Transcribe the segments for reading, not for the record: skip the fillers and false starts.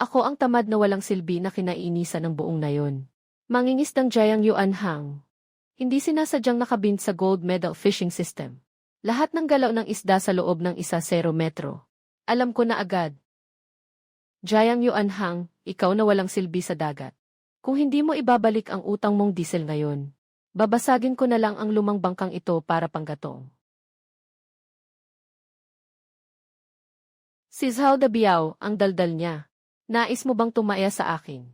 Ako ang tamad na walang silbi na kinaiinisan ng buong nayon. Mangingisdang Jiang Yuanhang. Hindi sinasadyang nakabint sa gold medal fishing system. Lahat ng galaw ng isda sa loob ng 1-0 metro. Alam ko na agad. Jiang Yuanhang, ikaw na walang silbi sa dagat. Kung hindi mo ibabalik ang utang mong diesel ngayon, babasagin ko na lang ang lumang bangkang ito para panggatong. Si Zhao Dabiao, ang daldal niya. Nais mo bang tumaya sa akin?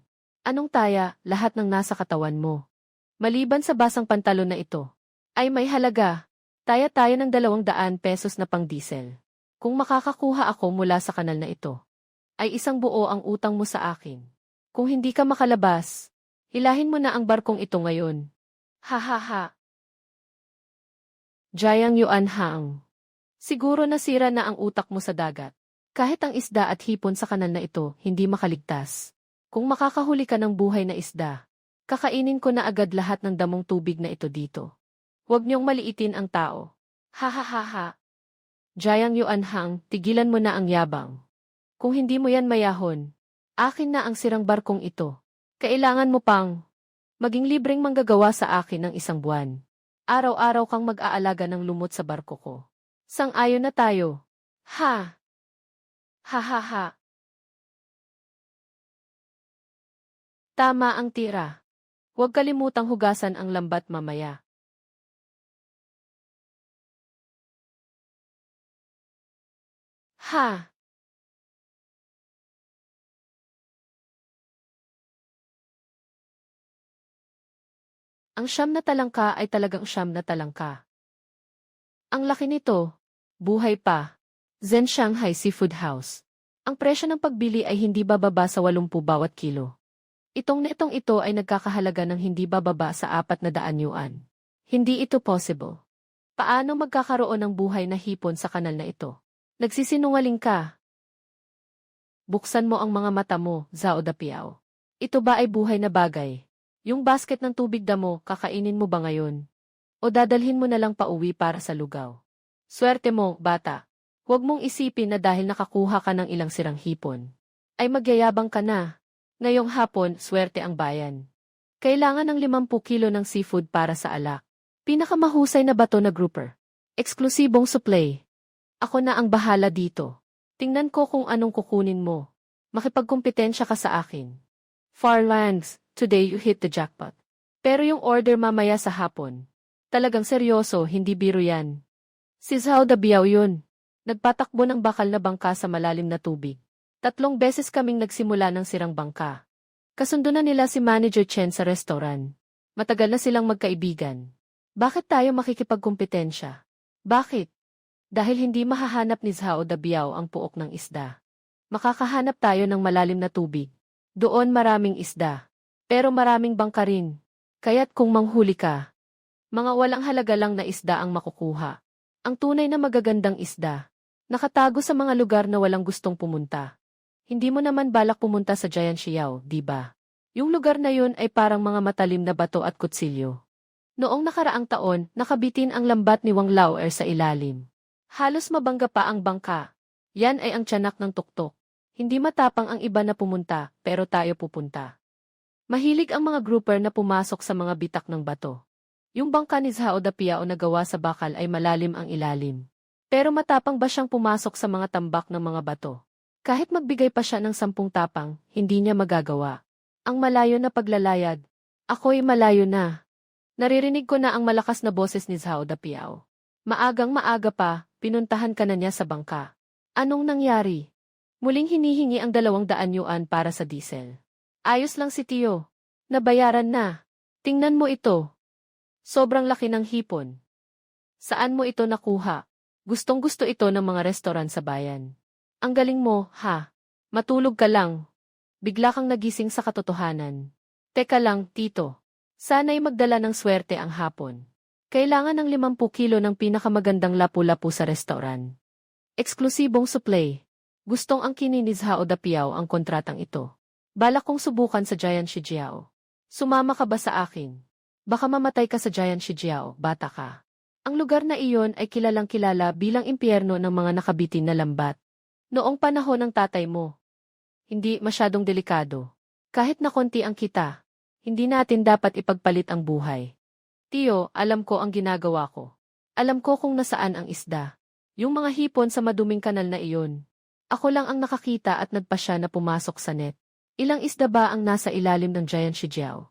Anong taya, lahat ng nasa katawan mo? Maliban sa basang pantalon na ito, ay may halaga. Taya-taya ng 200 pesos na pang diesel. Kung makakakuha ako mula sa kanal na ito, ay isang buo ang utang mo sa akin. Kung hindi ka makalabas, hilahin mo na ang barkong ito ngayon. Ha ha ha. Jiang Yuanhang. Siguro nasira na ang utak mo sa dagat. Kahit ang isda at hipon sa kanal na ito, hindi makaligtas. Kung makakahuli ka ng buhay na isda, kakainin ko na agad lahat ng damong tubig na ito dito. Huwag niyong maliitin ang tao. Ha ha ha ha. Jiang Yuanhang, tigilan mo na ang yabang. Kung hindi mo yan mayahon, akin na ang sirang barkong ito. Kailangan mo pang maging libreng manggagawa sa akin ng 1 buwan. Araw-araw kang mag-aalaga ng lumot sa barko ko. Sang-ayon na tayo. Ha! Ha ha ha. Tama ang tira. Huwag kalimutang hugasan ang lambat mamaya. Ha! Ang siyam na talangka ay talagang siyam na talangka. Ang laki nito. Buhay pa. Zen Shanghai Seafood House. Ang presyo ng pagbili ay hindi bababa sa 80 bawat kilo. Itong netong ito ay nagkakahalaga ng hindi bababa sa 400 yuan. Hindi ito possible. Paano magkakaroon ng buhay na hipon sa kanal na ito? Nagsisinungaling ka. Buksan mo ang mga mata mo, Zhao Dapiao. Ito ba ay buhay na bagay? Yung basket ng tubig damo, kakainin mo ba ngayon? O dadalhin mo na lang pauwi para sa lugaw? Swerte mo, bata. Huwag mong isipin na dahil nakakuha ka ng ilang sirang hipon, ay magyayabang ka na. Ngayong hapon, swerte ang bayan. Kailangan ng 50 kilo ng seafood para sa alak. Pinakamahusay na bato na grouper. Eksklusibong supply. Ako na ang bahala dito. Tingnan ko kung anong kukunin mo. Makipagkumpetensya ka sa akin. Farlands, today you hit the jackpot. Pero yung order mamaya sa hapon. Talagang seryoso, hindi biro yan. Si Zhao Dabiao yun. Nagpatakbo ng bakal na bangka sa malalim na tubig. 3 beses kaming nagsimula ng sirang bangka. Kasundo na nila si Manager Chen sa restaurant. Matagal na silang magkaibigan. Bakit tayo makikipagkumpetensya? Bakit? Dahil hindi mahahanap ni Zhao Dabiao ang puok ng isda. Makakahanap tayo ng malalim na tubig. Doon maraming isda. Pero maraming bangka rin. Kaya't kung manghuli ka, mga walang halaga lang na isda ang makukuha. Ang tunay na magagandang isda. Nakatago sa mga lugar na walang gustong pumunta. Hindi mo naman balak pumunta sa Jianshiao, di ba? Yung lugar na yun ay parang mga matalim na bato at kutsilyo. Noong nakaraang taon, nakabitin ang lambat ni Wang Laoer sa ilalim. Halos mabangga pa ang bangka. Yan ay ang tiyanak ng tuktok. Hindi matapang ang iba na pumunta, pero tayo pupunta. Mahilig ang mga grouper na pumasok sa mga bitak ng bato. Yung bangka ni Zhao Dapiao na gawa sa bakal ay malalim ang ilalim. Pero matapang ba siyang pumasok sa mga tambak ng mga bato? Kahit magbigay pa siya ng 10 tapang, hindi niya magagawa. Ang malayo na paglalayad. Ako'y malayo na. Naririnig ko na ang malakas na boses ni Zhao Dapiao. Maagang maaga pa, pinuntahan ka na niya sa bangka. Anong nangyari? Muling hinihingi ang 200 yuan para sa diesel. Ayos lang si Tio. Nabayaran na. Tingnan mo ito. Sobrang laki ng hipon. Saan mo ito nakuha? Gustong-gusto ito ng mga restoran sa bayan. Ang galing mo, ha? Matulog ka lang. Bigla kang nagising sa katotohanan. Teka lang, Tito. Sana'y magdala ng swerte ang hapon. Kailangan ng 50 kilo ng pinakamagandang lapu-lapu sa restoran. Eksklusibong supply. Gustong angkinin ni Zhao Dapiao ang kontratang ito. Balak kong subukan sa Jianshijiao. Sumama ka ba sa akin? Baka mamatay ka sa Jianshijiao, bata ka. Ang lugar na iyon ay kilalang-kilala bilang impyerno ng mga nakabitin na lambat. Noong panahon ng tatay mo. hindi masyadong delikado. Kahit na konti ang kita, hindi natin dapat ipagpalit ang buhay. Tiyo, alam ko ang ginagawa ko. Alam ko kung nasaan ang isda. Yung mga hipon sa maduming kanal na iyon. Ako lang ang nakakita at nagpasya na pumasok sa net. Ilang isda ba ang nasa ilalim ng giant shijiao?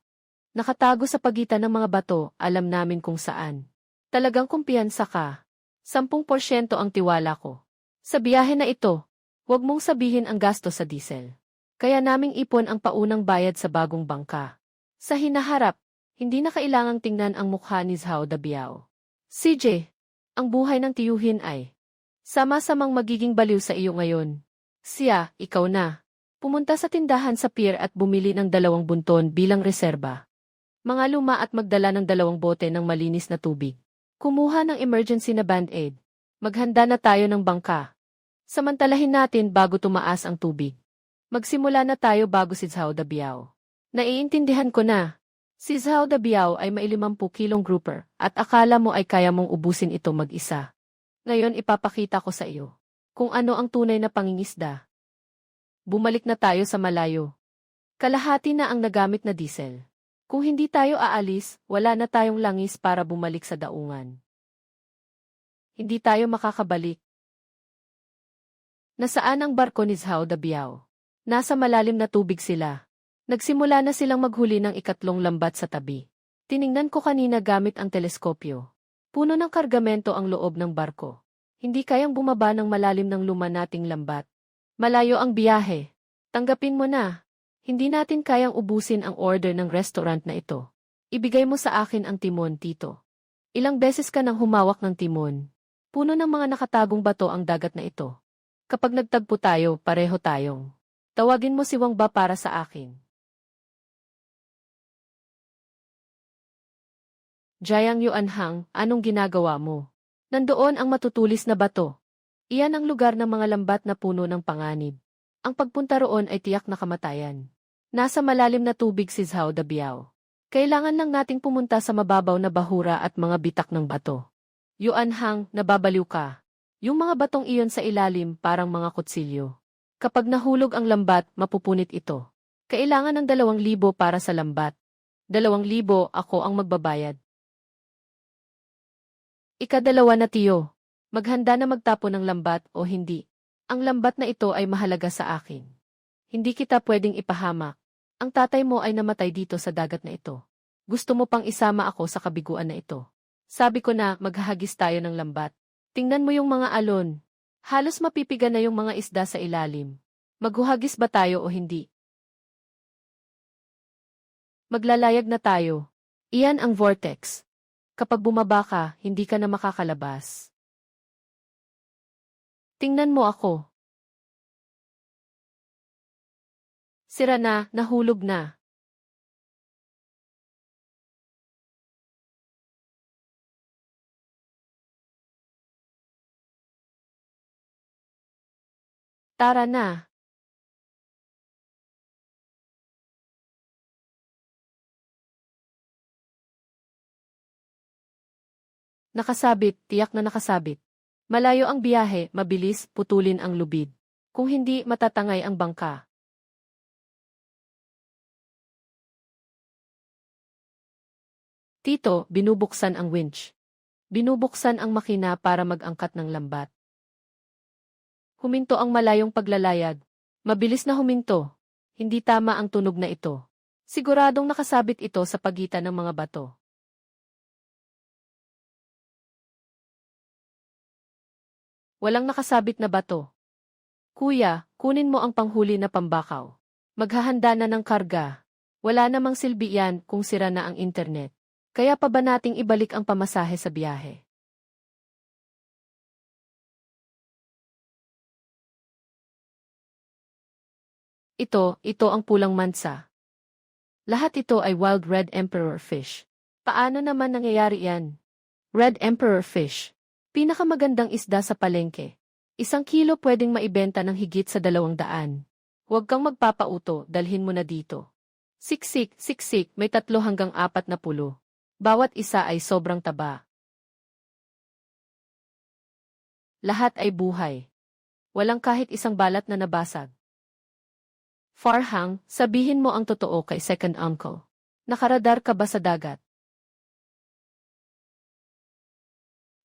Nakatago sa pagitan ng mga bato, alam namin kung saan. Talagang kumpiyansa ka. 10% ang tiwala ko. Sa biyahe na ito, huwag mong sabihin ang gasto sa diesel. Kaya naming ipon ang paunang bayad sa bagong bangka. Sa hinaharap, hindi na kailangang tingnan ang mukha ni Zhao Dabiao. CJ, ang buhay ng tiyuhin ay sama-samang magiging baliw sa iyo ngayon. Siya, ikaw na. Pumunta sa tindahan sa pier at bumili ng 2 bunton bilang reserba. Mga luma at magdala ng 2 bote ng malinis na tubig. Kumuha ng emergency na band-aid. Maghanda na tayo ng bangka. Samantalahin natin bago tumaas ang tubig. Magsimula na tayo bago si Zhao Dabiao. Naiintindihan ko na. Si Zhao Dabiao ay may 50 kilong grouper at akala mo ay kaya mong ubusin ito mag-isa. Ngayon ipapakita ko sa iyo kung ano ang tunay na pangingisda. Bumalik na tayo sa malayo. Kalahati na ang nagamit na diesel. Kung hindi tayo aalis, wala na tayong langis para bumalik sa daungan. Hindi tayo makakabalik. Nasaan ang barko ni Zhao Dabiao? Nasa malalim na tubig sila. Nagsimula na silang maghuli ng 3 lambat sa tabi. Tiningnan ko kanina gamit ang teleskopyo. Puno ng kargamento ang loob ng barko. Hindi kayang bumaba ng malalim ng luma nating lambat. Malayo ang biyahe. Tanggapin mo na. Hindi natin kayang ubusin ang order ng restaurant na ito. Ibigay mo sa akin ang timon, Tito. Ilang beses ka nang humawak ng timon. Puno ng mga nakatagong bato ang dagat na ito. Kapag nagtagpo tayo, pareho tayong. Tawagin mo si Wang Ba para sa akin. Jiang Yuanhang, anong ginagawa mo? Nandoon ang matutulis na bato. Iyan ang lugar ng mga lambat na puno ng panganib. Ang pagpunta roon ay tiyak na kamatayan. Nasa malalim na tubig si Zhao Dabiao. Kailangan lang nating pumunta sa mababaw na bahura at mga bitak ng bato. Yuanhang, nababaliw ka. Yung mga batong iyon sa ilalim parang mga kutsilyo. Kapag nahulog ang lambat, mapupunit ito. Kailangan ng 2,000 para sa lambat. 2,000 ako ang magbabayad. Ika-2 na, Tiyo. Maghanda na magtapo ng lambat o hindi. Ang lambat na ito ay mahalaga sa akin. Hindi kita pwedeng ipahamak. Ang tatay mo ay namatay dito sa dagat na ito. Gusto mo pang isama ako sa kabiguan na ito. Sabi ko na maghahagis tayo ng lambat. Tingnan mo yung mga alon. Halos mapipiga na yung mga isda sa ilalim. Maghuhagis ba tayo o hindi? Maglalayag na tayo. Iyan ang vortex. Kapag bumaba ka, hindi ka na makakalabas. Tingnan mo ako. Sira na, nahulog na. Tara na. Nakasabit, tiyak na nakasabit. Malayo ang biyahe, mabilis, putulin ang lubid. Kung hindi, matatangay ang bangka. Tito, binubuksan ang winch. Binubuksan ang makina para mag-angkat ng lambat. Huminto ang malayong paglalayag. Mabilis na huminto. Hindi tama ang tunog na ito. Siguradong nakasabit ito sa pagitan ng mga bato. Walang nakasabit na bato. Kuya, kunin mo ang panghuli na pambakaw. Maghahanda na ng karga. Wala namang silbi yan kung sira na ang internet. Kaya pa ba nating ibalik ang pamasahe sa biyahe? Ito ang pulang mansa. Lahat ito ay wild red emperor fish. Paano naman nangyayari yan? Red emperor fish. Pinakamagandang isda sa palengke. 1 kilo pwedeng maibenta ng higit sa 200. Huwag kang magpapauto, dalhin mo na dito. Siksik, siksik, may 3 hanggang 4 na pulo. Bawat isa ay sobrang taba. Lahat ay buhay. Walang kahit isang balat na nabasag. Farhang, sabihin mo ang totoo kay second uncle. Nakaradar ka ba sa dagat?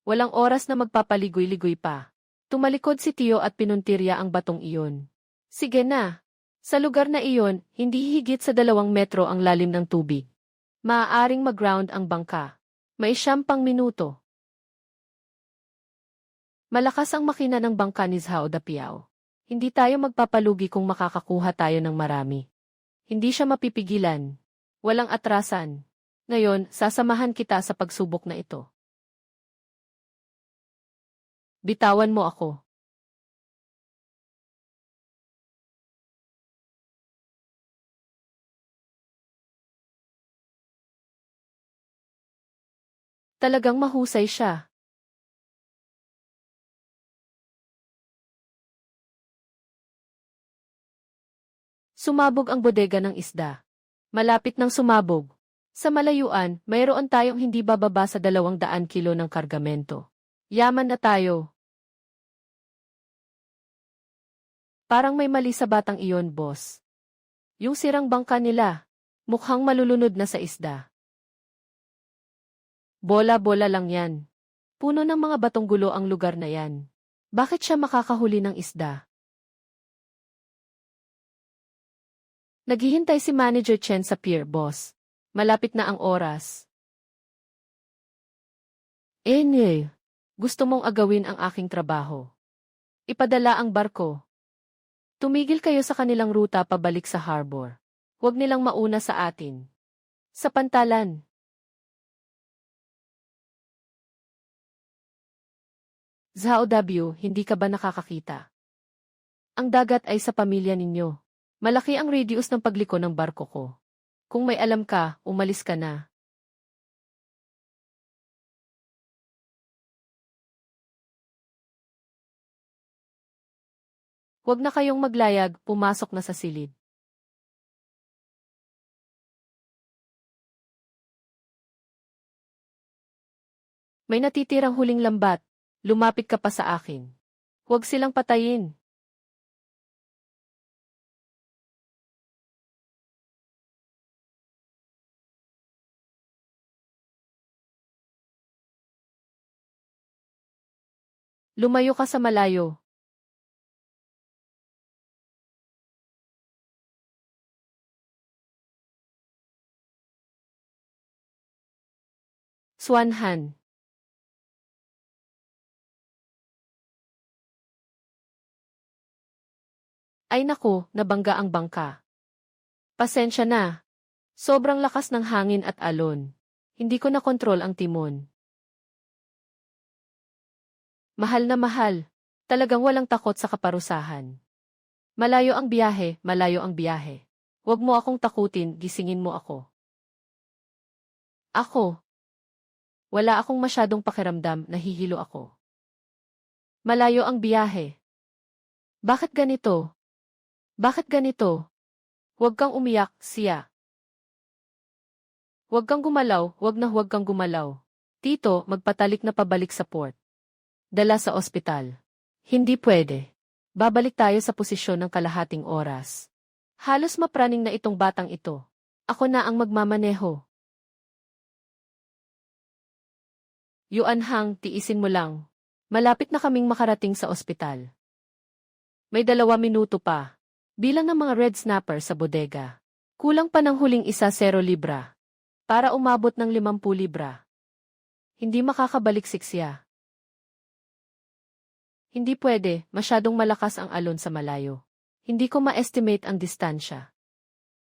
Walang oras na magpapaligoy-ligoy pa. Tumalikod si Tio at pinuntirya ang batong iyon. Sige na. Sa lugar na iyon, hindi higit sa 2 metro ang lalim ng tubig. Maaaring mag-ground ang bangka. May 10 minuto. Malakas ang makina ng bangka ni Zhao Dapiao. Hindi tayo magpapalugi kung makakakuha tayo ng marami. Hindi siya mapipigilan. Walang atrasan. Ngayon, sasamahan kita sa pagsubok na ito. Bitawan mo ako. Talagang mahusay siya. Sumabog ang bodega ng isda. Malapit nang sumabog. Sa malayuan, mayroon tayong hindi bababa sa 200 kilo ng kargamento. Yaman na tayo. Parang may mali sa batang iyon, boss. Yung sirang bangka nila, mukhang malulunod na sa isda. Bola-bola lang yan. Puno ng mga batong gulo ang lugar na yan. Bakit siya makakahuli ng isda? Naghihintay si Manager Chen sa pier, boss. Malapit na ang oras. Gusto mong agawin ang aking trabaho. Ipadala ang barko. Tumigil kayo sa kanilang ruta pabalik sa harbor. Huwag nilang mauna sa atin. Sa pantalan. Zhao W, hindi ka ba nakakakita? Ang dagat ay sa pamilya ninyo. Malaki ang radius ng pagliko ng barko ko. Kung may alam ka, umalis ka na. Huwag na kayong maglayag, pumasok na sa silid. May natitirang huling lambat. Lumapit ka pa sa akin. Huwag silang patayin. Lumayo ka sa malayo. Swanhan. Ay naku, nabangga ang bangka. Pasensya na. Sobrang lakas ng hangin at alon. Hindi ko na kontrol ang timon. Mahal na mahal. Talagang walang takot sa kaparusahan. Malayo ang biyahe, malayo ang biyahe. Huwag mo akong takutin, gisingin mo ako. Ako. Wala akong masyadong pakiramdam, nahihilo ako. Malayo ang biyahe. Bakit ganito? Bakit ganito? Huwag kang umiyak, siya. Huwag kang gumalaw, huwag kang gumalaw. Tito, magpatalik na pabalik sa port. Dala sa ospital. Hindi pwede. Babalik tayo sa posisyon ng kalahating oras. Halos mapraning na itong batang ito. Ako na ang magmamaneho. Yuanhang, tiisin mo lang. Malapit na kaming makarating sa ospital. May 2 minuto pa. Bilang ng mga red snapper sa bodega. Kulang pa ng huling 0 libra. Para umabot ng 50 libra. Hindi makakabalik siya. Hindi pwede, masyadong malakas ang alon sa malayo. Hindi ko ma-estimate ang distansya.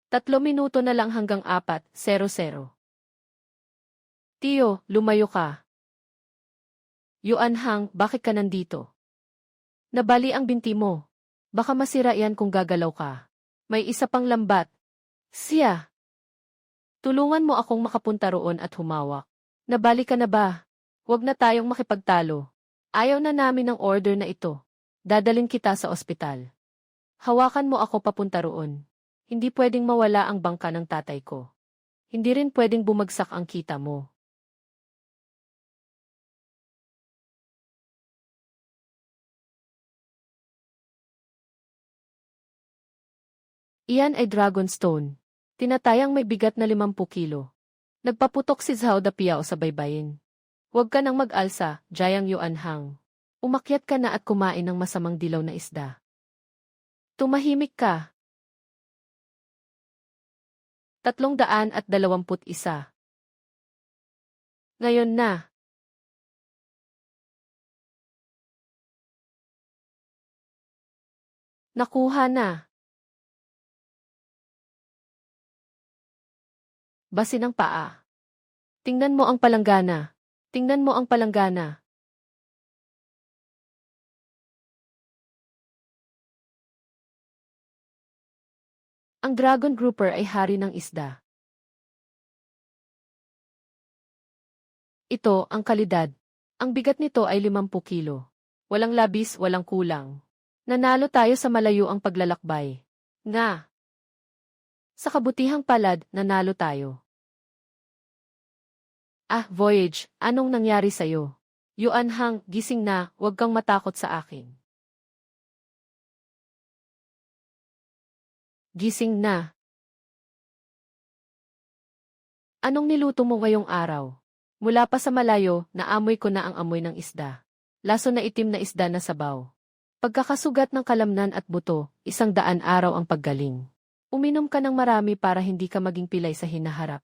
3 minuto na lang hanggang 4:00. Tio, lumayo ka. Yuanhang, bakit ka nandito? Nabali ang binti mo. Baka masira yan kung gagalaw ka. May isa pang lambat. Siya. Tulungan mo akong makapunta roon at humawak. Nabali ka na ba? Huwag na tayong makipagtalo. Ayaw na namin ng order na ito. Dadalhin kita sa ospital. Hawakan mo ako papunta roon. Hindi pwedeng mawala ang bangka ng tatay ko. Hindi rin pwedeng bumagsak ang kita mo. Iyan ay Dragonstone. Tinatayang may bigat na 50 kilo. Nagpaputok si Zhao Dapiao sa baybayin. Huwag ka nang mag-alsa, Jiang Yuanhang. Umakyat ka na at kumain ng masamang dilaw na isda. Tumahimik ka. 321. Ngayon na. Nakuha na. Basi ng paa. Tingnan mo ang palanggana. Tingnan mo ang palanggana. Ang dragon grouper ay hari ng isda. Ito ang kalidad. Ang bigat nito ay 50 kilo. Walang labis, walang kulang. Nanalo tayo sa malayo ang paglalakbay. Nga. Sa kabutihang palad, nanalo tayo. Ah, Voyage, anong nangyari sa'yo? Yuanhang, gising na, huwag kang matakot sa akin. Gising na. Anong niluto mo ngayong araw? Mula pa sa malayo, naamoy ko na ang amoy ng isda. Laso na itim na isda na sabaw. Pagkakasugat ng kalamnan at buto, 100 araw ang paggaling. Uminom ka ng marami para hindi ka maging pilay sa hinaharap.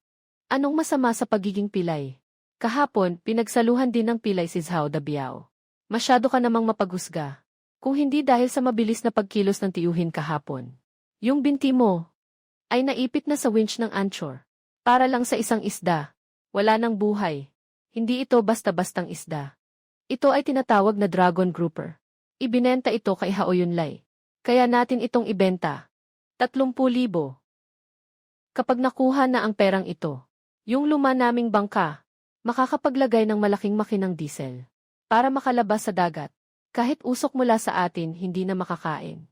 Anong masama sa pagiging pilay? Kahapon, pinagsaluhan din ng pilay si Zhao Dabiao. Masyado ka namang mapaghusga. Kung hindi dahil sa mabilis na pagkilos ng tiyuhin kahapon. Yung binti mo ay naipit na sa winch ng anchor. Para lang sa isang isda. Wala nang buhay. Hindi ito basta-bastang isda. Ito ay tinatawag na dragon grouper. Ibinenta ito kay Hao Yunlai. Kaya natin itong ibenta. 30,000. Kapag nakuha na ang perang ito, yung luma naming bangka, makakapaglagay ng malaking makinang diesel. Para makalabas sa dagat. Kahit usok mula sa atin, hindi na makakain.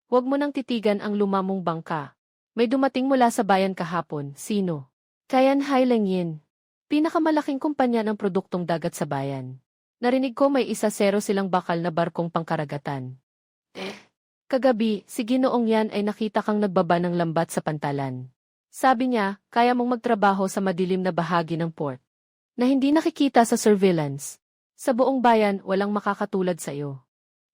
Huwag mo nang titigan ang luma mong bangka. May dumating mula sa bayan kahapon, sino? Kayan Hailengyin. Pinakamalaking kumpanya ng produktong dagat sa bayan. Narinig ko may 10 silang bakal na barkong pangkaragatan. Kagabi, si Ginoong yan ay nakita kang nagbaba ng lambat sa pantalan. Sabi niya, kaya mong magtrabaho sa madilim na bahagi ng port. Na hindi nakikita sa surveillance. Sa buong bayan, walang makakatulad sa iyo.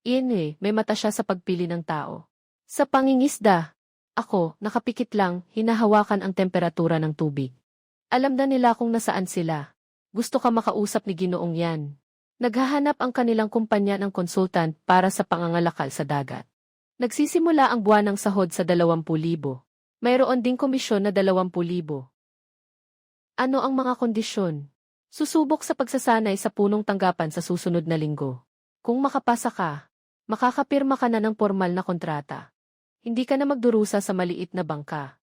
May mata siya sa pagpili ng tao. Sa pangingisda, ako, nakapikit lang, hinahawakan ang temperatura ng tubig. Alam na nila kung nasaan sila. Gusto ka makausap ni Ginoong yan. Naghahanap ang kanilang kumpanya ng konsultant para sa pangangalakal sa dagat. Nagsisimula ang buwan ng sahod sa 20,000. Mayroon ding komisyon na 20,000. Ano ang mga kondisyon? Susubok sa pagsasanay sa punong tanggapan sa susunod na linggo. Kung makapasa ka, makakapirma ka na ng formal na kontrata. Hindi ka na magdurusa sa maliit na bangka.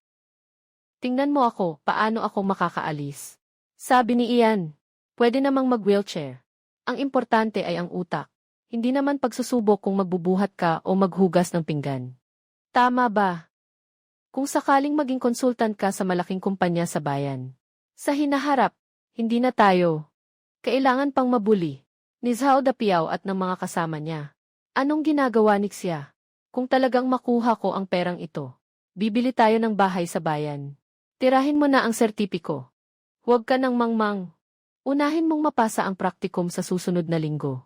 Tingnan mo ako, paano ako makakaalis? Sabi ni Ian, pwede namang mag-wheelchair. Ang importante ay ang utak. Hindi naman pagsusubok kung magbubuhat ka o maghugas ng pinggan. Tama ba? Kung sakaling maging konsultant ka sa malaking kumpanya sa bayan. Sa hinaharap, hindi na tayo. Kailangan pang mabuli. Ni Zhao Dapiao at ng mga kasama niya. Anong ginagawa ni Xia? Kung talagang makuha ko ang perang ito, bibili tayo ng bahay sa bayan. Tirahin mo na ang sertipiko. Huwag ka nang mangmang. Unahin mong mapasa ang praktikum sa susunod na linggo.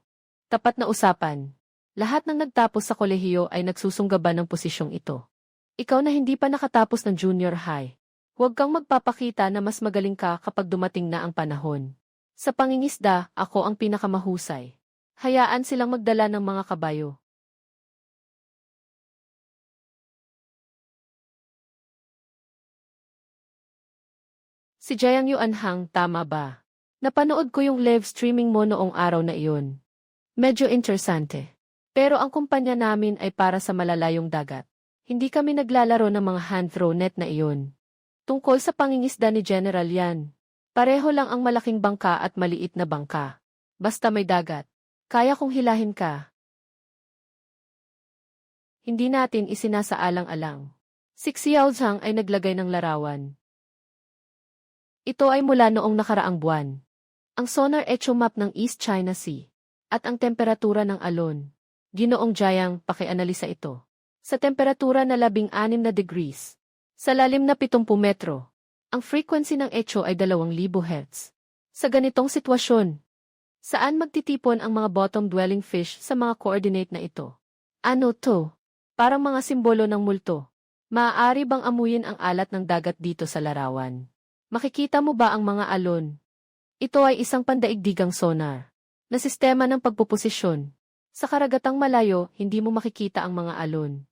Tapat na usapan. Lahat ng nagtapos sa kolehiyo ay nagsusunggaban ng posisyong ito. Ikaw na hindi pa nakatapos ng junior high. Huwag kang magpapakita na mas magaling ka kapag dumating na ang panahon. Sa pangingisda, ako ang pinakamahusay. Hayaan silang magdala ng mga kabayo. Si Jiang Yuanhang, tama ba? Napanood ko yung live streaming mo noong araw na iyon. Medyo interesante. Pero ang kumpanya namin ay para sa malalayong dagat. Hindi kami naglalaro ng mga hand-throw net na iyon. Tungkol sa pangingisda ni General yan. Pareho lang ang malaking bangka at maliit na bangka. Basta may dagat. Kaya kong hilahin ka. Hindi natin isinasaalang-alang. Si Xiao Zhang ay naglagay ng larawan. Ito ay mula noong nakaraang buwan. Ang sonar echo map ng East China Sea. At ang temperatura ng alon. Ginoong Jiang, pakianalisa ito. Sa temperatura na 16 na degrees, Sa lalim na 70 metro, ang frequency ng echo ay 2,000 Hz. Sa ganitong sitwasyon, saan magtitipon ang mga bottom-dwelling fish sa mga coordinate na ito? Ano to? Parang mga simbolo ng multo. Maaari bang amuyin ang alat ng dagat dito sa larawan? Makikita mo ba ang mga alon? Ito ay isang pandaigdigang sonar na sistema ng pagpuposisyon. Sa karagatang malayo, hindi mo makikita ang mga alon.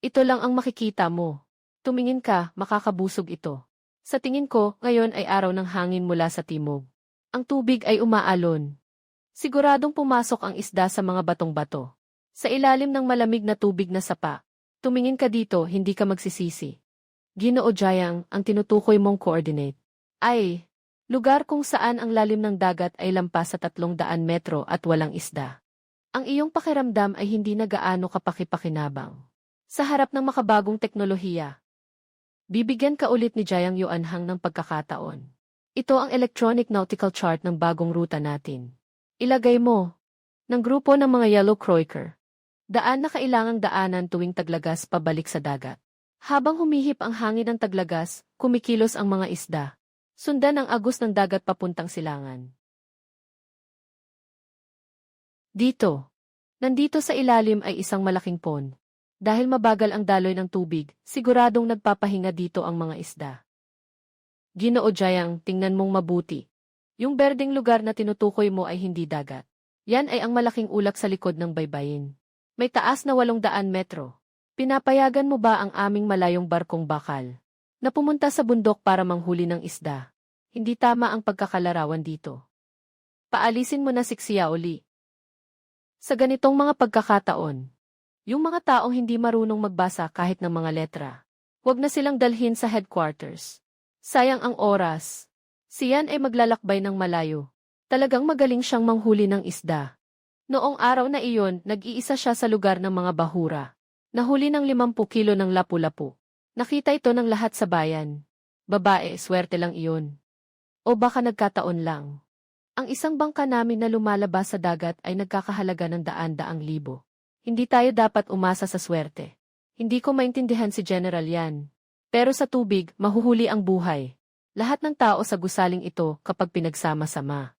Ito lang ang makikita mo. Tumingin ka, makakabusog ito. Sa tingin ko, ngayon ay araw ng hangin mula sa timog. Ang tubig ay umaalon. Siguradong pumasok ang isda sa mga batong-bato. Sa ilalim ng malamig na tubig na sapa. Tumingin ka dito, hindi ka magsisisi. Ginoo Jayang, ang tinutukoy mong coordinate ay lugar kung saan ang lalim ng dagat ay lampas sa 300 metro at walang isda. Ang iyong pakiramdam ay hindi na gaano kapaki-pakinabang. Sa harap ng makabagong teknolohiya, bibigyan ka ulit ni Jayang Yuanhang ng pagkakataon. Ito ang electronic nautical chart ng bagong ruta natin. Ilagay mo ng grupo ng mga yellow croaker. Daan na kailangang daanan tuwing taglagas pabalik sa dagat. Habang humihip ang hangin ng taglagas, kumikilos ang mga isda. Sundan ang agos ng dagat papuntang silangan. Nandito sa ilalim ay isang malaking pond. Dahil mabagal ang daloy ng tubig, siguradong nagpapahinga dito ang mga isda. Ginoo Jayang, tingnan mong mabuti. Yung berdeng lugar na tinutukoy mo ay hindi dagat. Yan ay ang malaking ulap sa likod ng baybayin. May taas na 800 metro. Pinapayagan mo ba ang aming malayong barkong bakal na pumunta sa bundok para manghuli ng isda? Hindi tama ang pagkakalarawan dito. Paalisin mo na si Xiaoli. Sa ganitong mga pagkakataon, yung mga taong hindi marunong magbasa kahit ng mga letra, huwag na silang dalhin sa headquarters. Sayang ang oras. Siyan ay maglalakbay ng malayo. Talagang magaling siyang manghuli ng isda. Noong araw na iyon, nag-iisa siya sa lugar ng mga bahura. Nahuli ng 50 kilo ng lapu-lapu. Nakita ito ng lahat sa bayan. Babae, swerte lang iyon. O baka nagkataon lang. Ang isang bangka namin na lumalabas sa dagat ay nagkakahalaga ng daan-daang libo. Hindi tayo dapat umasa sa swerte. Hindi ko maintindihan si General yan. Pero sa tubig, mahuhuli ang buhay. Lahat ng tao sa gusaling ito kapag pinagsama-sama.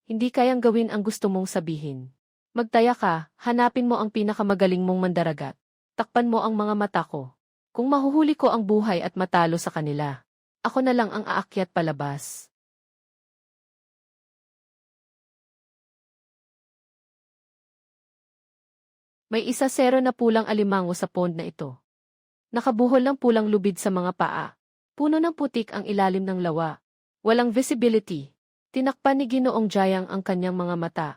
Hindi kayang gawin ang gusto mong sabihin. Magtaya ka, hanapin mo ang pinakamagaling mong mandaragat. Takpan mo ang mga mata ko. Kung mahuhuli ko ang buhay at matalo sa kanila, ako na lang ang aakyat palabas. May 1-0 na pulang alimango sa pond na ito. Nakabuhol ng pulang lubid sa mga paa. Puno ng putik ang ilalim ng lawa. Walang visibility. Tinakpan ni Ginoong Jayang ang kanyang mga mata.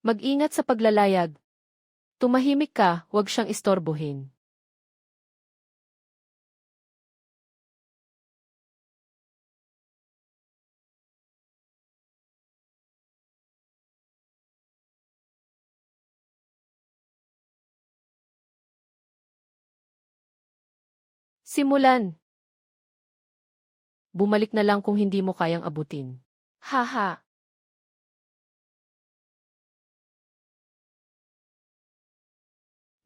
Mag-ingat sa paglalayag. Tumahimik ka, huwag siyang istorbohin. Simulan. Bumalik na lang kung hindi mo kayang abutin. Haha.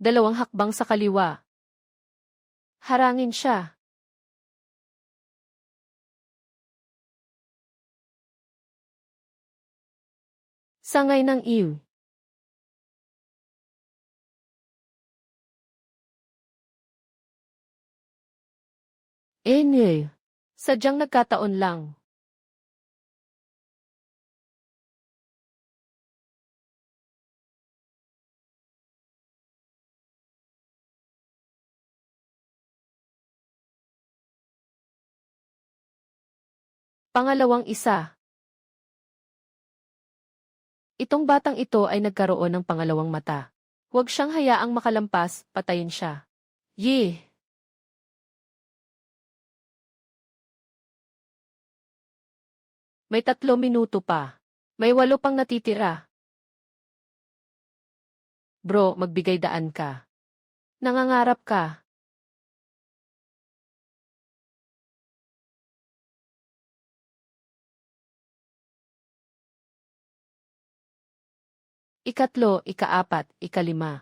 Dalawang hakbang sa kaliwa. Harangin siya. Sangay ng iyo. Enye. Sadyang nagkataon lang. Pangalawang isa. Itong batang ito ay nagkaroon ng pangalawang mata. Huwag siyang hayaang makalampas, patayin siya. Yeh! May 3 minuto pa. May 8 pang natitira. Bro, magbigay daan ka. Nangangarap ka. Ikatlo, ikaapat, ikalima.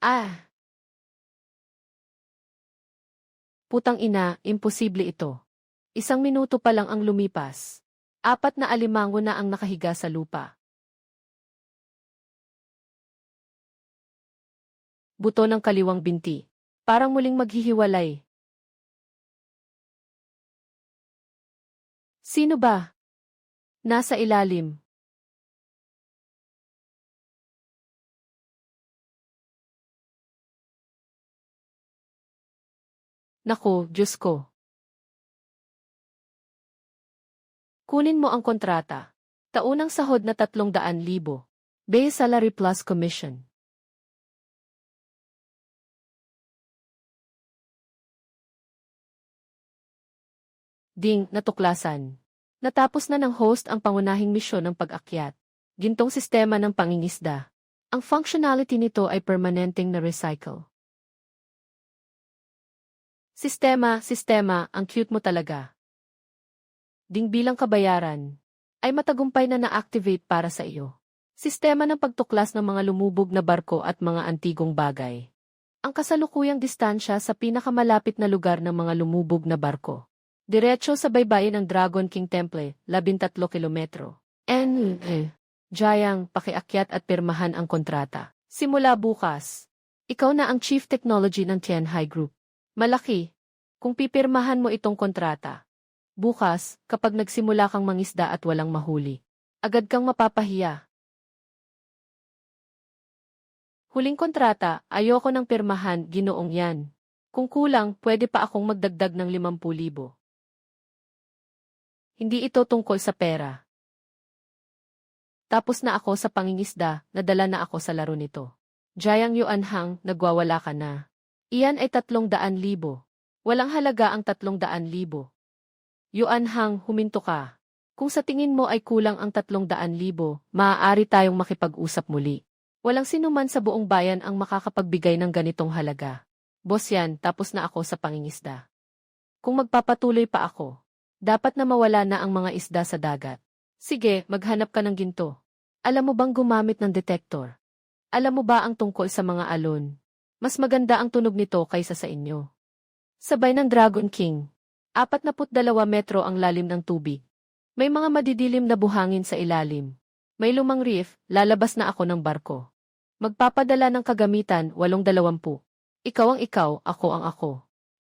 Ah! Putang ina, imposible ito. 1 minuto pa lang ang lumipas. 4 na alimango na ang nakahiga sa lupa. Buto ng kaliwang binti. Parang muling maghihiwalay. Sino ba? Nasa ilalim. Naku, Diyos ko. Kunin mo ang kontrata. Taunang sahod na 300,000. Base salary plus commission. Ding, natuklasan. Natapos na ng host ang pangunahing misyon ng pag-akyat. Gintong sistema ng pangingisda. Ang functionality nito ay permanenteng na recycle. Sistema, ang cute mo talaga. Ding bilang kabayaran, ay matagumpay na na-activate para sa iyo. Sistema ng pagtuklas ng mga lumubog na barko at mga antigong bagay. Ang kasalukuyang distansya sa pinakamalapit na lugar ng mga lumubog na barko. Diretso sa baybayin ng Dragon King Temple, 13 kilometro. Jayang, pakiakyat at pirmahan ang kontrata. Simula bukas. Ikaw na ang Chief Technology ng Tianhai Group. Malaki. Kung pipirmahan mo itong kontrata. Bukas, kapag nagsimula kang mangisda at walang mahuli, agad kang mapapahiya. Huling kontrata, ayoko ng pirmahan, ginoong yan. Kung kulang, pwede pa akong magdagdag ng 50,000. Hindi ito tungkol sa pera. Tapos na ako sa pangingisda, nadala na ako sa laro nito. Jayang Yuanhang, nagwawala ka na. Iyan ay 300,000. Walang halaga ang 300,000. Yuanhang, huminto ka. Kung sa tingin mo ay kulang ang 300,000, maaari tayong makipag-usap muli. Walang sinuman sa buong bayan ang makakapagbigay ng ganitong halaga. Boss yan, tapos na ako sa pangingisda. Kung magpapatuloy pa ako, dapat na mawala na ang mga isda sa dagat. Sige, maghanap ka ng ginto. Alam mo bang gumamit ng detector? Alam mo ba ang tungkol sa mga alon? Mas maganda ang tunog nito kaysa sa inyo. Sabay ng Dragon King. 42 metro ang lalim ng tubig. May mga madidilim na buhangin sa ilalim. May lumang reef, lalabas na ako ng barko. Magpapadala ng kagamitan, 820. Ikaw ang ikaw, ako ang ako.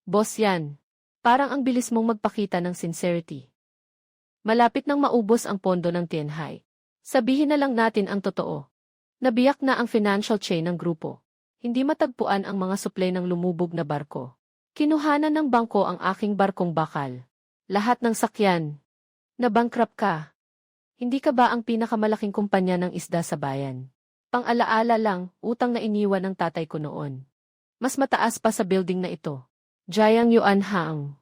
Boss yan. Parang ang bilis mong magpakita ng sincerity. Malapit nang maubos ang pondo ng Tianhai. Sabihin na lang natin ang totoo. Nabiyak na ang financial chain ng grupo. Hindi matagpuan ang mga supply ng lumubog na barko. Kinuhanan ng bangko ang aking barkong bakal. Lahat ng sakyan. Nabankrupt ka. Hindi ka ba ang pinakamalaking kumpanya ng isda sa bayan? Pang-alaala lang, utang na iniwan ng tatay ko noon. Mas mataas pa sa building na ito. Jayang Yuanhang.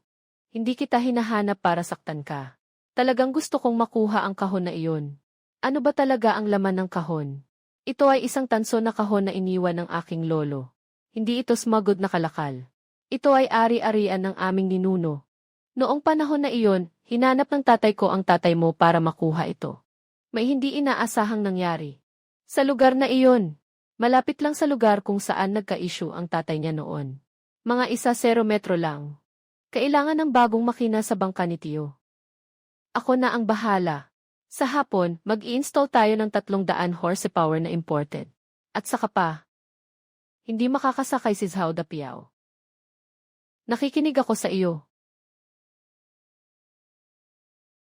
Hindi kita hinahanap para saktan ka. Talagang gusto kong makuha ang kahon na iyon. Ano ba talaga ang laman ng kahon? Ito ay isang tanso na kahon na iniwan ng aking lolo. Hindi ito smuggled na kalakal. Ito ay ari-arian ng aming ninuno. Noong panahon na iyon, hinanap ng tatay ko ang tatay mo para makuha ito. May hindi inaasahang nangyari. Sa lugar na iyon, malapit lang sa lugar kung saan nagka-issue ang tatay niya noon. Mga 0 metro lang. Kailangan ng bagong makina sa bangka ni Tio. Ako na ang bahala. Sa hapon, mag-i-install tayo ng 300 horsepower na imported. At saka pa, hindi makakasakay si Zhao Dapiao. Nakikinig ako sa iyo.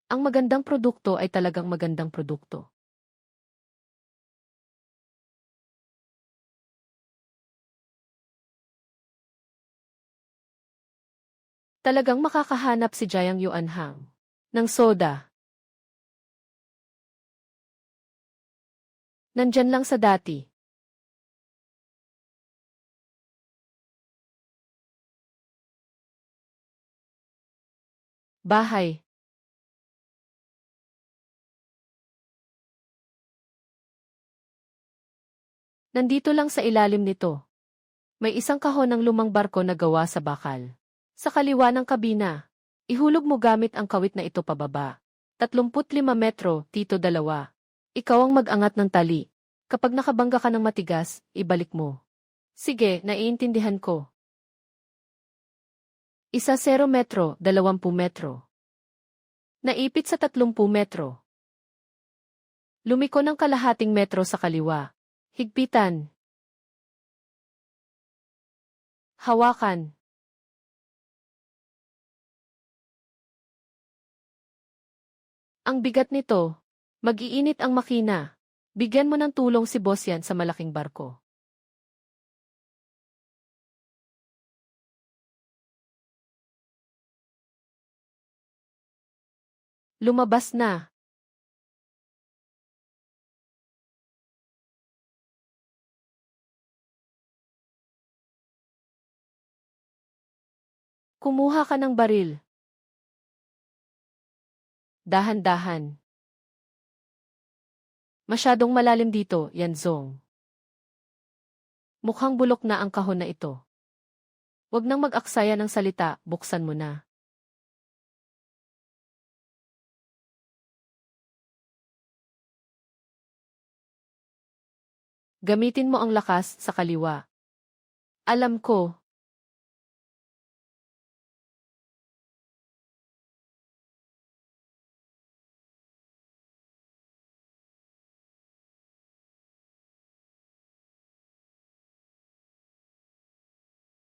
Ang magandang produkto ay talagang magandang produkto. Talagang makakahanap si Jayang Yuanhang ng soda. Nandyan lang sa dati. Bahay. Nandito lang sa ilalim nito. May isang kahon ng lumang barko na gawa sa bakal. Sa kaliwa ng kabina, ihulog mo gamit ang kawit na ito pababa. 35 metro, Tito 2. Ikaw ang mag-angat ng tali. Kapag nakabangga ka ng matigas, ibalik mo. Sige, naiintindihan ko. 10 metro, 20 metro. Naipit sa 30 metro. Lumiko ng kalahating metro sa kaliwa. Higpitan. Hawakan. Ang bigat nito. Mag-iinit ang makina. Bigyan mo ng tulong si boss yan sa malaking barko. Lumabas na. Kumuha ka ng baril. Dahan-dahan. Masyadong malalim dito, Yanzong. Mukhang bulok na ang kahon na ito. Huwag nang mag-aksaya ng salita, buksan mo na. Gamitin mo ang lakas sa kaliwa. Alam ko.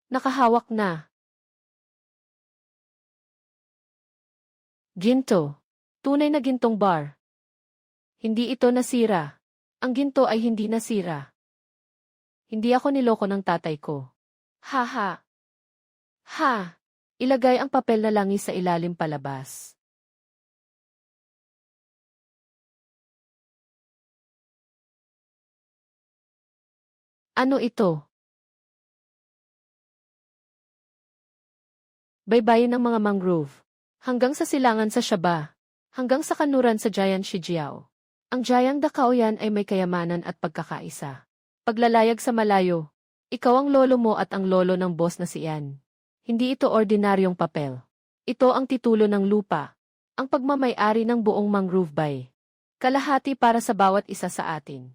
Nakahawak na. Ginto. Tunay na gintong bar. Hindi ito nasira. Ang ginto ay hindi nasira. Hindi ako niloko ng tatay ko. Ha. Ilagay ang papel na langis sa ilalim palabas. Ano ito? Baybayin ng mga mangrove. Hanggang sa silangan sa Shaba. Hanggang sa kanuran sa Giant Shijiao. Ang Giant Dakaoyan ay may kayamanan at pagkakaisa. Paglalayag sa malayo. Ikaw ang lolo mo at ang lolo ng boss na si Ian. Hindi ito ordinaryong papel. Ito ang titulo ng lupa. Ang pagmamay-ari ng buong mangrove bay. Kalahati para sa bawat isa sa atin.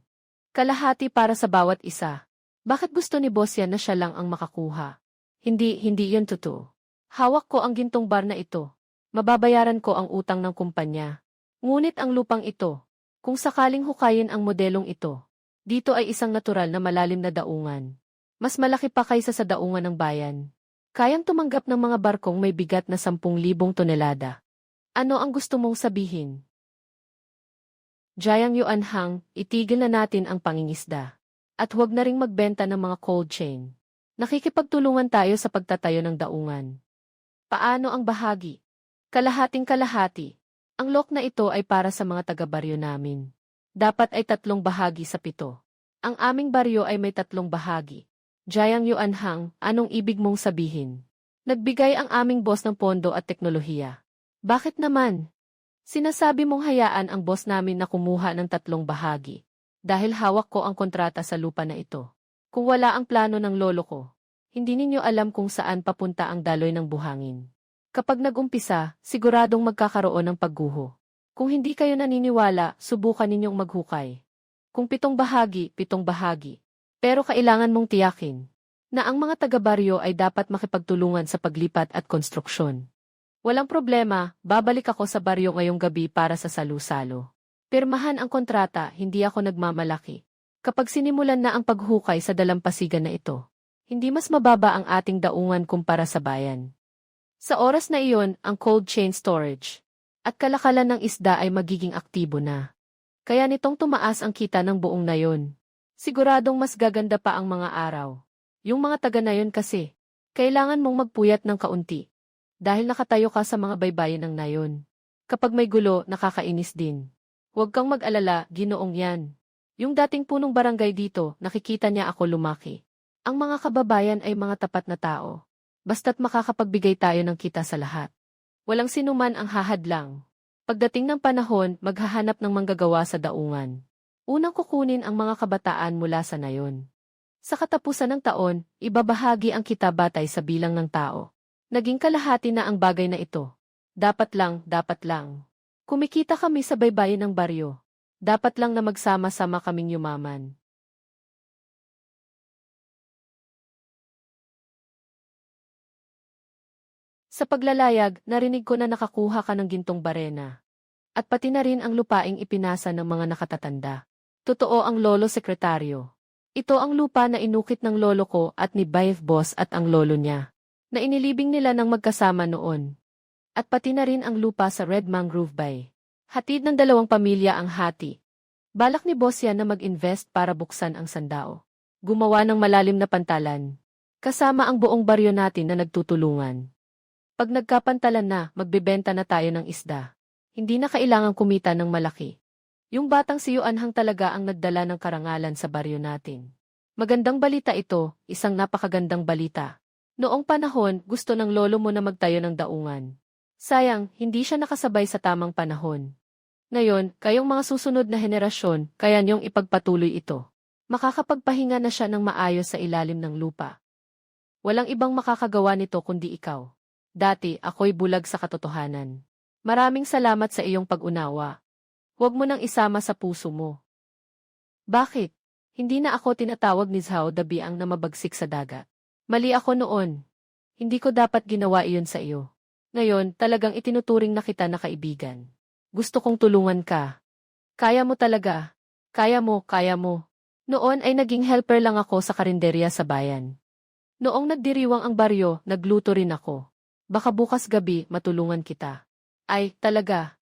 Kalahati para sa bawat isa. Bakit gusto ni boss yan na siya lang ang makakuha? Hindi yun totoo. Hawak ko ang gintong bar na ito. Mababayaran ko ang utang ng kumpanya. Ngunit ang lupang ito, kung sakaling hukayin ang modelong ito, dito ay isang natural na malalim na daungan. Mas malaki pa kaysa sa daungan ng bayan. Kayang tumanggap ng mga barkong may bigat na 10,000 tonelada. Ano ang gusto mong sabihin? Jiang Yuanhang, itigil na natin ang pangingisda. At huwag na ring magbenta ng mga cold chain. Nakikipagtulungan tayo sa pagtatayo ng daungan. Paano ang bahagi? Kalahating-kalahati. Ang lock na ito ay para sa mga taga-baryo namin. Dapat ay 3 bahagi sa 7. Ang aming baryo ay may 3 bahagi. Jiang Yuanhang, anong ibig mong sabihin? Nagbigay ang aming boss ng pondo at teknolohiya. Bakit naman? Sinasabi mong hayaan ang boss namin na kumuha ng 3 bahagi. Dahil hawak ko ang kontrata sa lupa na ito. Kung wala ang plano ng lolo ko, hindi ninyo alam kung saan papunta ang daloy ng buhangin. Kapag nag-umpisa, siguradong magkakaroon ng pagguho. Kung hindi kayo naniniwala, subukan ninyong maghukay. Kung 7 bahagi, 7 bahagi. Pero kailangan mong tiyakin na ang mga taga-baryo ay dapat makipagtulungan sa paglipat at konstruksyon. Walang problema, babalik ako sa baryo ngayong gabi para sa salu-salo. Pirmahan ang kontrata, hindi ako nagmamalaki. Kapag sinimulan na ang paghukay sa dalampasigan na ito, hindi mas mababa ang ating daungan kumpara sa bayan. Sa oras na iyon, ang cold chain storage at kalakalan ng isda ay magiging aktibo na. Kaya nitong tumaas ang kita ng buong nayon. Siguradong mas gaganda pa ang mga araw. Yung mga taga nayon kasi, kailangan mong magpuyat ng kaunti. Dahil nakatayo ka sa mga baybayin ng nayon. Kapag may gulo, nakakainis din. Huwag kang mag-alala, Ginoong yan. Yung dating punong barangay dito, nakikita niya ako lumaki. Ang mga kababayan ay mga tapat na tao. Basta't makakapagbigay tayo ng kita sa lahat. Walang sinuman ang hahadlang. Pagdating ng panahon, maghahanap ng manggagawa sa daungan. Unang kukunin ang mga kabataan mula sa nayon. Sa katapusan ng taon, ibabahagi ang kita batay sa bilang ng tao. Naging kalahati na ang bagay na ito. Dapat lang. Kumikita kami sa baybayin ng baryo. Dapat lang na magsama-sama kaming yumaman. Sa paglalayag, narinig ko na nakakuha ka ng gintong barena. At pati na rin ang lupaing ipinasa ng mga nakatatanda. Totoo ang lolo sekretaryo. Ito ang lupa na inukit ng lolo ko at ni Bayev Boss at ang lolo niya, na inilibing nila ng magkasama noon. At pati na rin ang lupa sa Red Mangrove Bay. Hatid ng dalawang pamilya ang hati. Balak ni Boss yan na mag-invest para buksan ang sandao. Gumawa ng malalim na pantalan. Kasama ang buong baryo natin na nagtutulungan. Pag nagkapantalan na, magbebenta na tayo ng isda. Hindi na kailangang kumita ng malaki. Yung batang si Yuanhang talaga ang nagdala ng karangalan sa baryo natin. Magandang balita ito, isang napakagandang balita. Noong panahon, gusto ng lolo mo na magtayo ng daungan. Sayang, hindi siya nakasabay sa tamang panahon. Ngayon, kayong mga susunod na henerasyon, kaya niyong ipagpatuloy ito. Makakapagpahinga na siya ng maayos sa ilalim ng lupa. Walang ibang makakagawa nito kundi ikaw. Dati, ako'y bulag sa katotohanan. Maraming salamat sa iyong pag-unawa. Huwag mo nang isama sa puso mo. Bakit? Hindi na ako tinatawag ni Zhao Dabiang na mabagsik sa dagat. Mali ako noon. Hindi ko dapat ginawa iyon sa iyo. Ngayon, talagang itinuturing na kita na kaibigan. Gusto kong tulungan ka. Kaya mo talaga. Kaya mo, kaya mo. Noon ay naging helper lang ako sa karinderya sa bayan. Noong nagdiriwang ang baryo, nagluto rin ako. Baka bukas gabi, matulungan kita. Ay, talaga.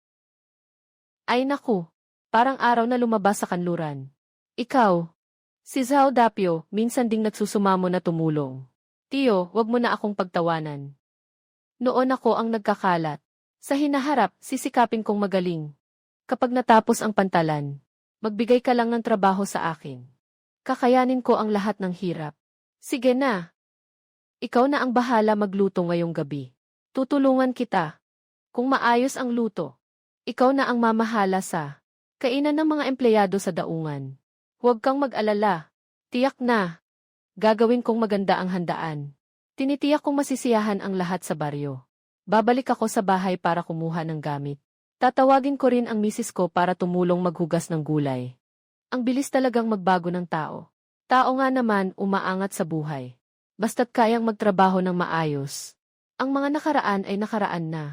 Ay naku, parang araw na lumabas sa kanluran. Ikaw, si Zhao Dapio, minsan ding nagsusumamo na tumulong. Tiyo, wag mo na akong pagtawanan. Noon ako ang nagkakalat. Sa hinaharap, sisikapin kong magaling. Kapag natapos ang pantalan, magbigay ka lang ng trabaho sa akin. Kakayanin ko ang lahat ng hirap. Sige na. Ikaw na ang bahala magluto ngayong gabi. Tutulungan kita. Kung maayos ang luto, ikaw na ang mamahala sa kainan ng mga empleyado sa daungan. Huwag kang mag-alala. Tiyak na. Gagawin kong maganda ang handaan. Tinitiyak kong masisiyahan ang lahat sa baryo. Babalik ako sa bahay para kumuha ng gamit. Tatawagin ko rin ang misis ko para tumulong maghugas ng gulay. Ang bilis talagang magbago ng tao. Tao nga naman umaangat sa buhay. Basta't kayang magtrabaho ng maayos. Ang mga nakaraan ay nakaraan na.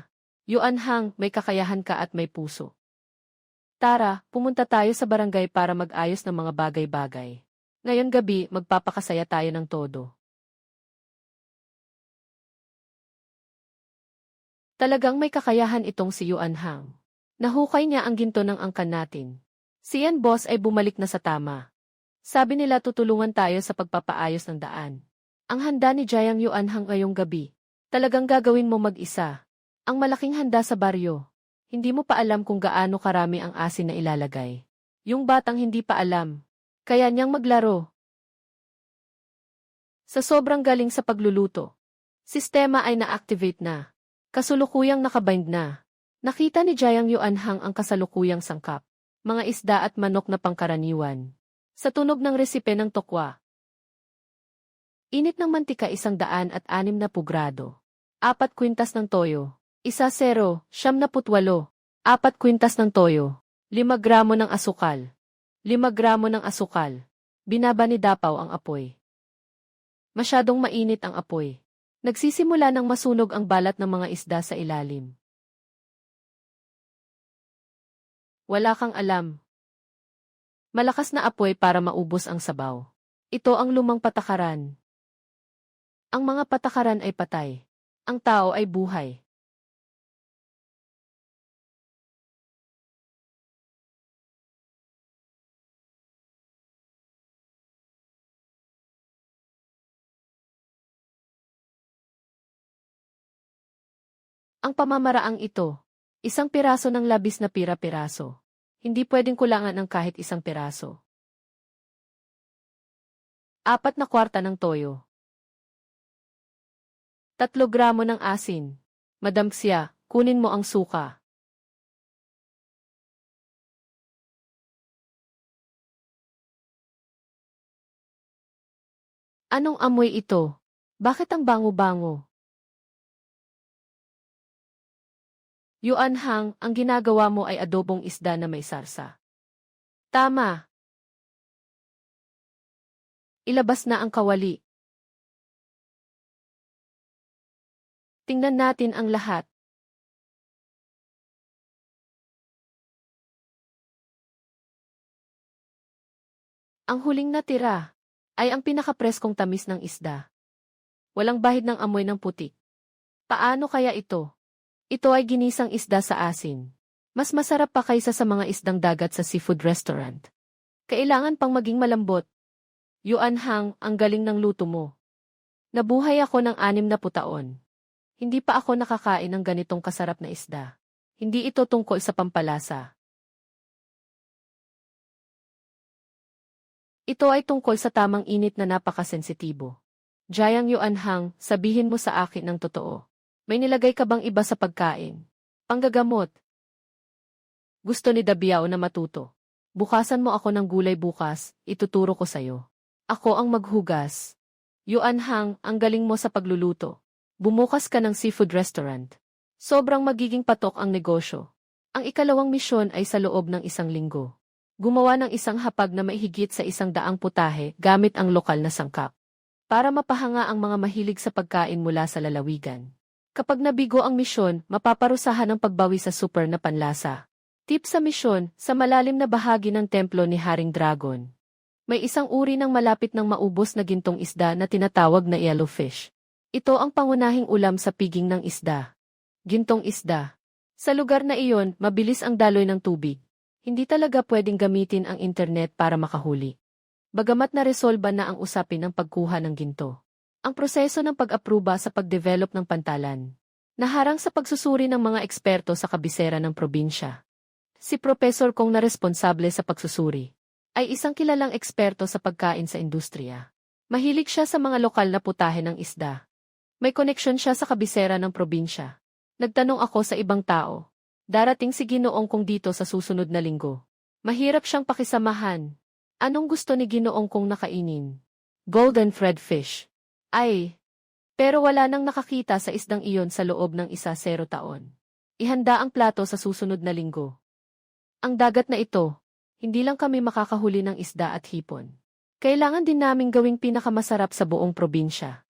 Yuanhang, may kakayahan ka at may puso. Tara, pumunta tayo sa barangay para mag-ayos ng mga bagay-bagay. Ngayon gabi, magpapakasaya tayo ng todo. Talagang may kakayahan itong si Yuanhang. Nahukay niya ang ginto ng angkan natin. Si Yan Boss ay bumalik na sa tama. Sabi nila tutulungan tayo sa pagpapaayos ng daan. Ang handa ni Jiang Yuanhang ngayong gabi. Talagang gagawin mo mag-isa. Ang malaking handa sa baryo. Hindi mo pa alam kung gaano karami ang asin na ilalagay. Yung batang hindi pa alam. Kaya niyang maglaro. Sa sobrang galing sa pagluluto, sistema ay na-activate na. Kasulukuyang nakabind na. Nakita ni Jiang Yuanhang ang kasalukuyang sangkap. Mga isda at manok na pangkaraniwan. Sa tunog ng resipe ng tokwa. Init ng mantika 106 grado. 4 kwintas ng toyo. 1-0, 98. 4 kwintas ng toyo. 5 gramo ng asukal. 5 gramo ng asukal. Binaba ni Dapaw ang apoy. Masyadong mainit ang apoy. Nagsisimula ng masunog ang balat ng mga isda sa ilalim. Wala kang alam. Malakas na apoy para maubos ang sabaw. Ito ang lumang patakaran. Ang mga patakaran ay patay. Ang tao ay buhay. Ang pamamaraang ito, isang piraso ng labis na pira-piraso. Hindi pwedeng kulangan ng kahit isang piraso. 4/4 ng toyo. 3 gramo ng asin. Madam Xia, kunin mo ang suka. Anong amoy ito? Bakit ang bango-bango? Yuan Hang, ang ginagawa mo ay adobong isda na may sarsa. Tama. Ilabas na ang kawali. Tingnan natin ang lahat. Ang huling natira ay ang pinakapreskong tamis ng isda. Walang bahid ng amoy ng putik. Paano kaya ito? Ito ay ginisang isda sa asin. Mas masarap pa kaysa sa mga isdang dagat sa seafood restaurant. Kailangan pang maging malambot. Yuan Hang, ang galing ng luto mo. Nabuhay ako ng 60 taon. Hindi pa ako nakakain ng ganitong kasarap na isda. Hindi ito tungkol sa pampalasa. Ito ay tungkol sa tamang init na napakasensitibo. Jayang Yuan Hang, sabihin mo sa akin ng totoo. May nilagay ka bang iba sa pagkain? Panggagamot. Gusto ni Dabiao na matuto. Bukasan mo ako ng gulay bukas, ituturo ko sayo. Ako ang maghugas. Yuan Hang, ang galing mo sa pagluluto. Bumukas ka ng seafood restaurant. Sobrang magiging patok ang negosyo. Ang ikalawang misyon ay sa loob ng 1 linggo. Gumawa ng isang hapag na maihigit sa 100 putahe gamit ang lokal na sangkap. Para mapahanga ang mga mahilig sa pagkain mula sa lalawigan. Kapag nabigo ang misyon, mapaparusahan ang pagbawi sa super na panlasa. Tip sa misyon, sa malalim na bahagi ng templo ni Haring Dragon. May isang uri ng malapit ng maubos na gintong isda na tinatawag na yellowfish. Ito ang pangunahing ulam sa piging ng isda. Gintong isda. Sa lugar na iyon, mabilis ang daloy ng tubig. Hindi talaga pwedeng gamitin ang internet para makahuli. Bagamat naresolba na ang usapin ng pagkuha ng ginto. Ang proseso ng pag-apruba sa pag-develop ng pantalan. Naharang sa pagsusuri ng mga eksperto sa kabisera ng probinsya. Si Professor Kong na responsable sa pagsusuri, ay isang kilalang eksperto sa pagkain sa industriya. Mahilig siya sa mga lokal na putahe ng isda. May koneksyon siya sa kabisera ng probinsya. Nagtanong ako sa ibang tao. Darating si Ginoong Kong dito sa susunod na linggo. Mahirap siyang pakisamahan. Anong gusto ni Ginoong Kong nakainin? Golden thread fish. Ay, pero wala nang nakakita sa isdang iyon sa loob ng 10 taon. Ihanda ang plato sa susunod na linggo. Ang dagat na ito, hindi lang kami makakahuli ng isda at hipon. Kailangan din naming gawing pinakamasarap sa buong probinsya.